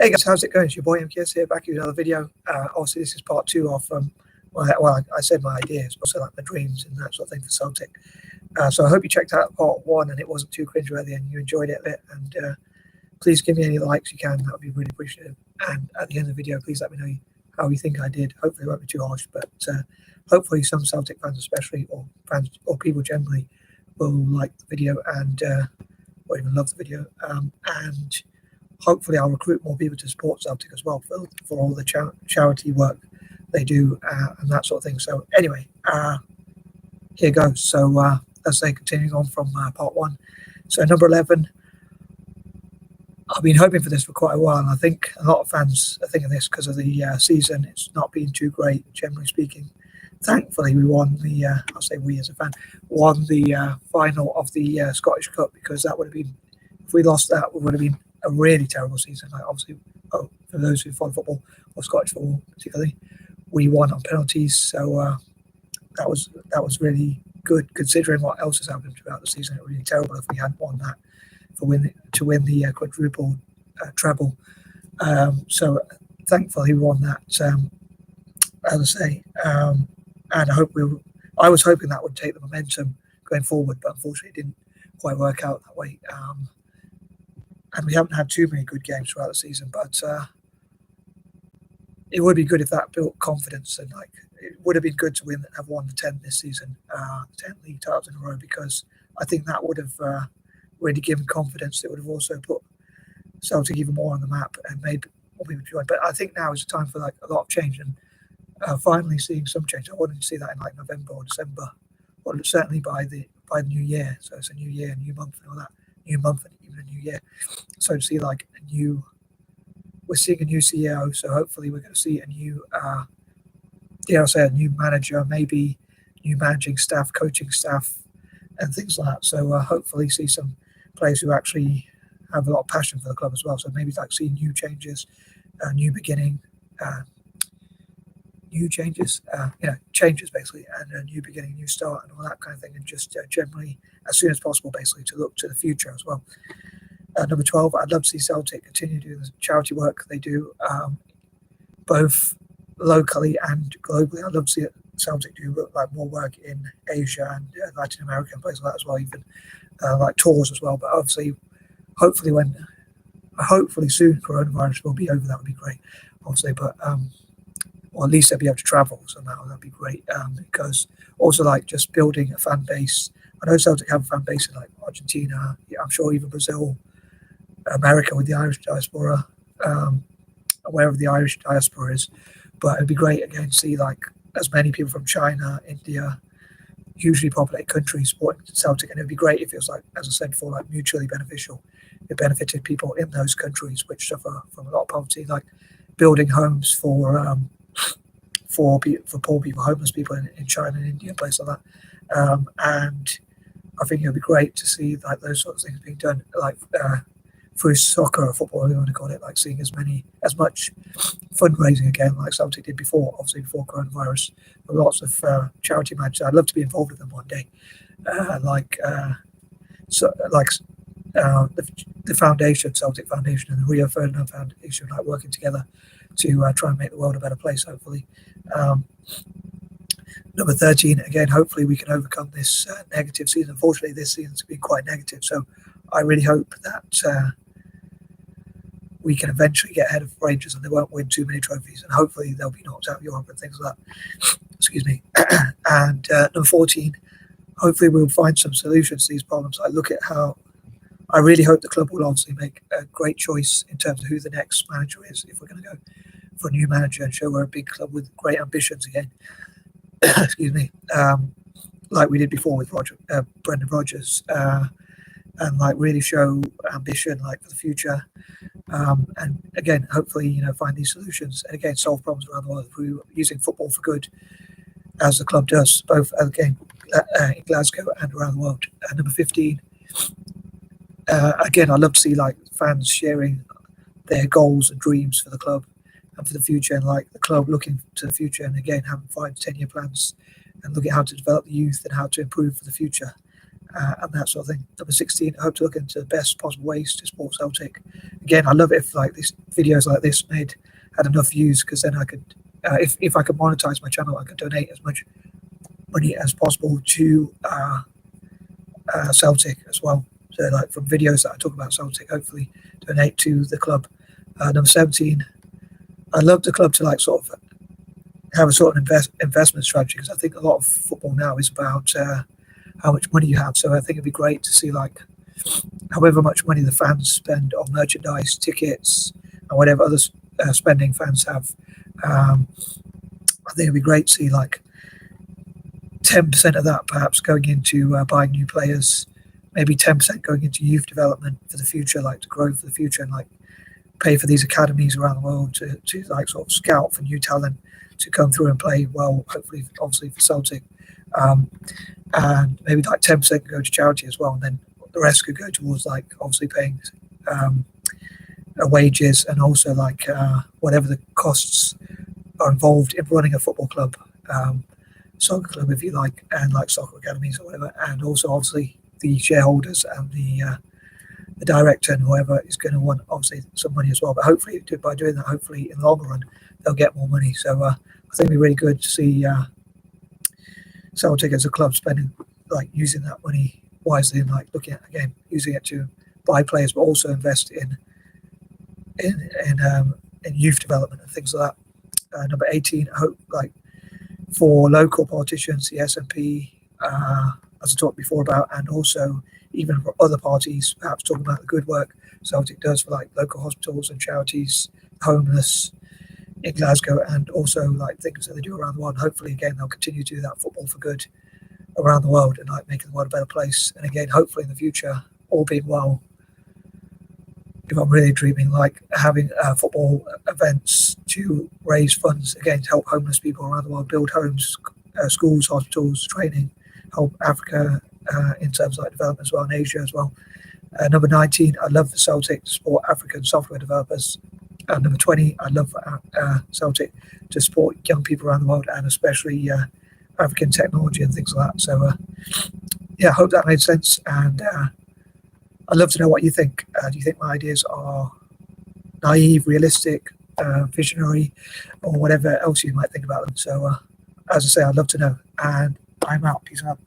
Hey guys, how's it going? It's your boy M.K.S here, back with another video. Obviously, this is part 2 of, I said my ideas, also like my dreams and that sort of thing for Celtic. So I hope you checked out part 1 and it wasn't too cringeworthy and you enjoyed it a bit. And please give me any likes you can, that would be really appreciated. And at the end of the video, please let me know how you think I did. Hopefully it won't be too harsh, but hopefully some Celtic fans especially, or fans or people generally, will like the video and or even love the video. And hopefully I'll recruit more people to support Celtic as well for all the charity work they do and that sort of thing. So anyway, here goes. So let's say continuing on from part 1. So number 11, I've been hoping for this for quite a while, and I think a lot of fans are thinking this because of the season. It's not been too great, generally speaking. Thankfully, we won the, I'll say we as a fan, won the final of the Scottish Cup, because that would have been, if we lost that, it would have been a really terrible season. Like obviously, for those who follow football, or Scottish football particularly, we won on penalties. So that was really good, considering what else has happened throughout the season. It would be terrible if we hadn't won that to win the quadruple treble. So thankfully we won that. As I say, and I was hoping that would take the momentum going forward, but unfortunately it didn't quite work out that way. And we haven't had too many good games throughout the season, but it would be good if that built confidence, and like it would have been good to have won the 10 this season, 10 league titles in a row, because I think that would have really given confidence. It would have also put Celtic even more on the map and made more people join. But I think now is the time for like a lot of change, and finally seeing some change. I wanted to see that in like November or December, or certainly by the new year. So it's a new year, new month, and all that. New month and even a new year. So to see like we're seeing a new CEO. So hopefully we're going to see a new, a new manager, maybe new managing staff, coaching staff, and things like that. So hopefully see some players who actually have a lot of passion for the club as well. So maybe like see new changes, new beginning, changes basically, and a new beginning, new start, and all that kind of thing, and just generally as soon as possible, basically, to look to the future as well. Number 12, I'd love to see Celtic continue doing the charity work they do, both locally and globally. I'd love to see Celtic do like more work in Asia and Latin America and places like that as well, even like tours as well. But obviously, hopefully soon coronavirus will be over. That would be great, obviously, but or at least they'll be able to travel somehow. That'd be great, because also like just building a fan base. I know Celtic have a fan base in like Argentina, I'm sure even Brazil, America with the Irish diaspora, wherever the Irish diaspora is. But it'd be great again to see like as many people from China, India, hugely populated countries supporting Celtic, and it'd be great if it was like, as I said before, like mutually beneficial. It benefited people in those countries which suffer from a lot of poverty, like building homes for poor people, homeless people in China and India, places like that. And I think it would be great to see like those sorts of things being done, like through soccer or football, whatever you want to call it, like seeing as much fundraising again like Celtic did before, obviously before coronavirus. Lots of charity matches. I'd love to be involved with them one day, the foundation, Celtic Foundation, and the Rio Ferdinand Foundation, like working together to try and make the world a better place, hopefully. Number 13, again, hopefully we can overcome this negative season. Unfortunately, this season's been quite negative, so I really hope that we can eventually get ahead of Rangers and they won't win too many trophies, and hopefully they'll be knocked out of Europe and things like that. Excuse me. And number 14, hopefully we'll find some solutions to these problems. I look at how I really hope the club will obviously make a great choice in terms of who the next manager is, if we're going to go for a new manager and show we're a big club with great ambitions again. Excuse me. Like we did before with Brendan Rodgers, and like really show ambition like for the future. And again, hopefully, find these solutions and again solve problems around the world through using football for good, as the club does, both again in Glasgow and around the world. And number 15, again, I'd love to see like fans sharing their goals and dreams for the club and for the future, and like the club looking to the future, and again having 5 to 10 year plans and looking at how to develop the youth and how to improve for the future. and that sort of thing. Number 16, I hope to look into the best possible ways to support Celtic. Again, I love it if like these videos like this had enough views, because then I could, if I could monetize my channel, I could donate as much money as possible to Celtic as well. So like from videos that I talk about Celtic, hopefully donate to the club. Number 17, I'd love the club to like sort of have a sort of investment strategy, because I think a lot of football now is about how much money you have. So I think it'd be great to see like however much money the fans spend on merchandise, tickets, and whatever other spending fans have. I think it'd be great to see like 10% of that perhaps going into buying new players, maybe 10% going into youth development for the future, like to grow for the future, and like pay for these academies around the world to like sort of scout for new talent to come through and play well, hopefully, obviously for Celtic. And maybe like 10% could go to charity as well, and then the rest could go towards like obviously paying wages, and also like whatever the costs are involved in running a football club, soccer club if you like, and like soccer academies or whatever, and also obviously the shareholders and the director and whoever is going to want obviously some money as well. But hopefully by doing that, hopefully in the long run they'll get more money. So I think it'd be really good to see Celtic as a club spending, like using that money wisely, and like looking at, again, using it to buy players, but also invest in youth development and things like that. Number 18, I hope like for local politicians, the SNP, as I talked before about, and also even for other parties, perhaps talking about the good work Celtic does for like local hospitals and charities, homeless in Glasgow, and also like things that they do around the world. Hopefully, again, they'll continue to do that football for good around the world, and like making the world a better place. And again, hopefully in the future, all being well, if I'm really dreaming, like having football events to raise funds, again, to help homeless people around the world, build homes, schools, hospitals, training, help Africa in terms of like development as well, in Asia as well. Number 19, I'd love for Celtic to support African software developers. Number 20, I'd love for Celtic to support young people around the world, and especially African technology and things like that. So yeah, I hope that made sense, and I'd love to know what you think. Do you think my ideas are naive, realistic, visionary, or whatever else you might think about them? So as I say, I'd love to know, and I'm out. Peace out.